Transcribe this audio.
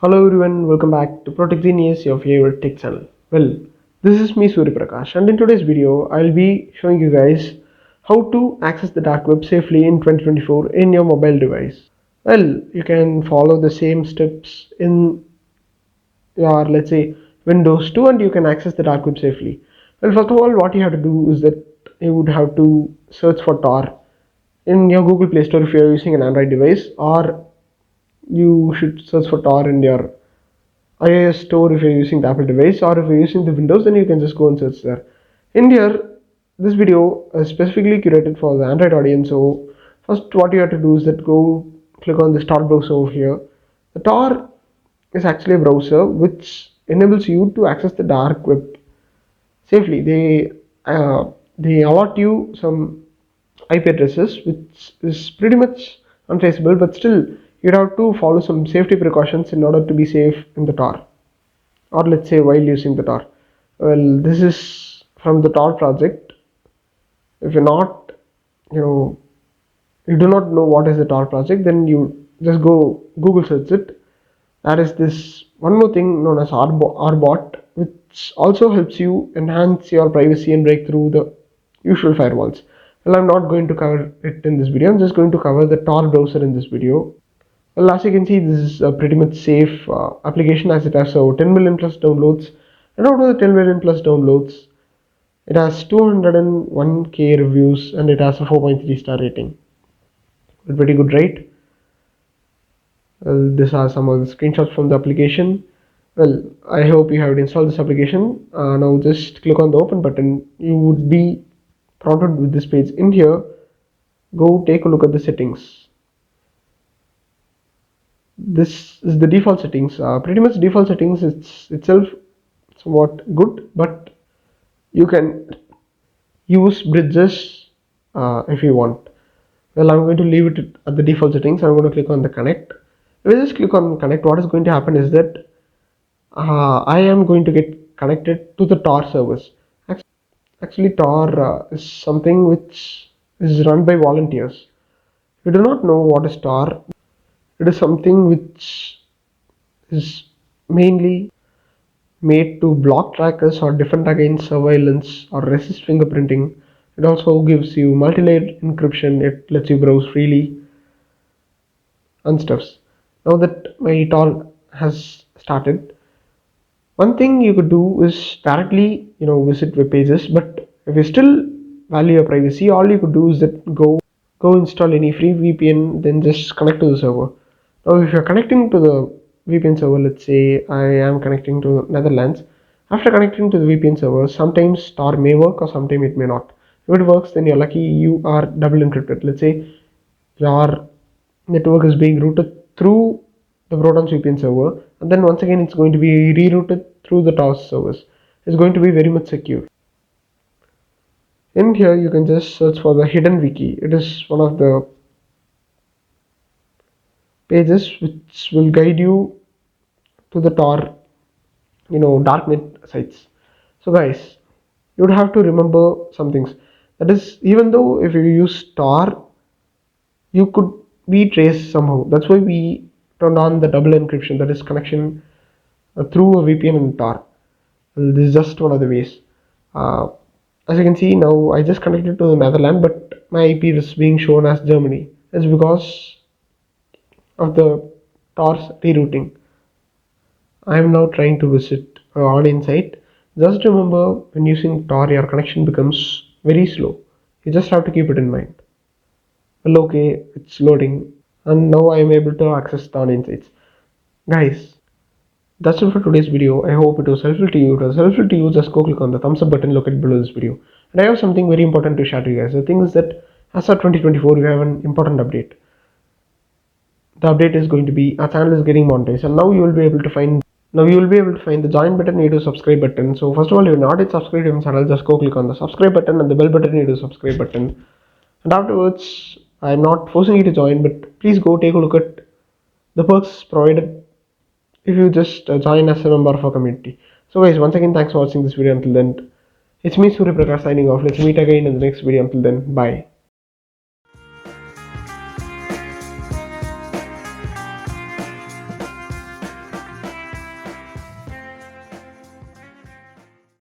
Hello everyone, welcome back to Protech Genius, your favorite tech channel. Well, this is me Surya Prakash, and in today's video, I'll be showing you guys how to access the dark web safely in 2024 in your mobile device. Well, you can follow the same steps in your, let's say, Windows 2, and you can access the dark web safely. Well, first of all, what you have to do is that you would have to search for Tor in your Google Play Store if you are using an Android device, or you should search for Tor in your iOS store if you're using the Apple device, or if you're using the Windows, then you can just go and search there. In here, this video is specifically curated for the Android audience. So first, what you have to do is that go click on this Tor browser over here. The Tor is actually a browser which enables you to access the dark web safely. They allot you some IP addresses which is pretty much untraceable, but still you'd have to follow some safety precautions in order to be safe in the Tor, or let's say while using the Tor. Well, this is from the Tor project. If you're not, you know, you do not know what is the Tor project, then you just go Google search it. There is this one more thing known as RBot, which also helps you enhance your privacy and break through the usual firewalls. Well, I'm not going to cover it in this video. I'm just going to cover the Tor browser in this video. Well, as you can see, this is a pretty much safe application, as it has 10 million plus downloads. And out of the 10 million plus downloads, it has 201k reviews and it has a 4.3 star rating. Well, pretty good, right? Well, these are some of the screenshots from the application. Well, I hope you have installed this application. Now just click on the open button. You would be prompted with this page. In here, go take a look at the settings. This is the default settings. Pretty much default settings it's itself somewhat good, but you can use bridges if you want. Well, I'm going to leave it at the default settings. I'm going to click on the connect. If I just click on connect, what is going to happen is that I am going to get connected to the Tor servers. Actually, Tor is something which is run by volunteers. If you do not know what is Tor, it is something which is mainly made to block trackers or defend against surveillance or resist fingerprinting. It also gives you multi-layered encryption. It lets you browse freely and stuffs. Now that my Tor has started, one thing you could do is directly, visit web pages. But if you still value your privacy, all you could do is that go install any free VPN, then just connect to the server. Now, if you're connecting to the VPN server, let's say I am connecting to Netherlands. After connecting to the VPN server, sometimes Tor may work or sometimes it may not. If it works, then you're lucky, you are double encrypted. Let's say your network is being routed through the Proton's VPN server, and then once again it's going to be rerouted through the Tor servers. It's going to be very much secure. In here, you can just search for the hidden wiki. It is one of the pages which will guide you to the Tor, darknet sites. So, guys, you would have to remember some things. That is, even though if you use Tor, you could be traced somehow. That's why we turned on the double encryption, that is connection through a VPN and Tor. Well, this is just one of the ways. Uh, as you can see now, I just connected to the Netherlands, but my IP is being shown as Germany. It's because of the Tor's rerouting. I am now trying to visit an online site. Just remember, when using Tor, your connection becomes very slow. You just have to keep it in mind. Well, okay, it's loading, and now I am able to access the online sites. Guys, that's it for today's video. I hope it was helpful to you. If it was helpful to you, just go click on the thumbs up button located below this video. And I have something very important to share to you guys. The thing is that as of 2024, we have an important update. The update is going to be our channel is getting monetized, and now you will be able to find the join button near to subscribe button. So first of all, if you're not yet subscribed to my channel, just go click on the subscribe button and the bell button near to subscribe button. And afterwards, I'm not forcing you to join, but please go take a look at the perks provided if you just join as a member of our community. So guys, once again, thanks for watching this video. Until then, it's me Surya Prakash signing off. Let's meet again in the next video. Until then, bye.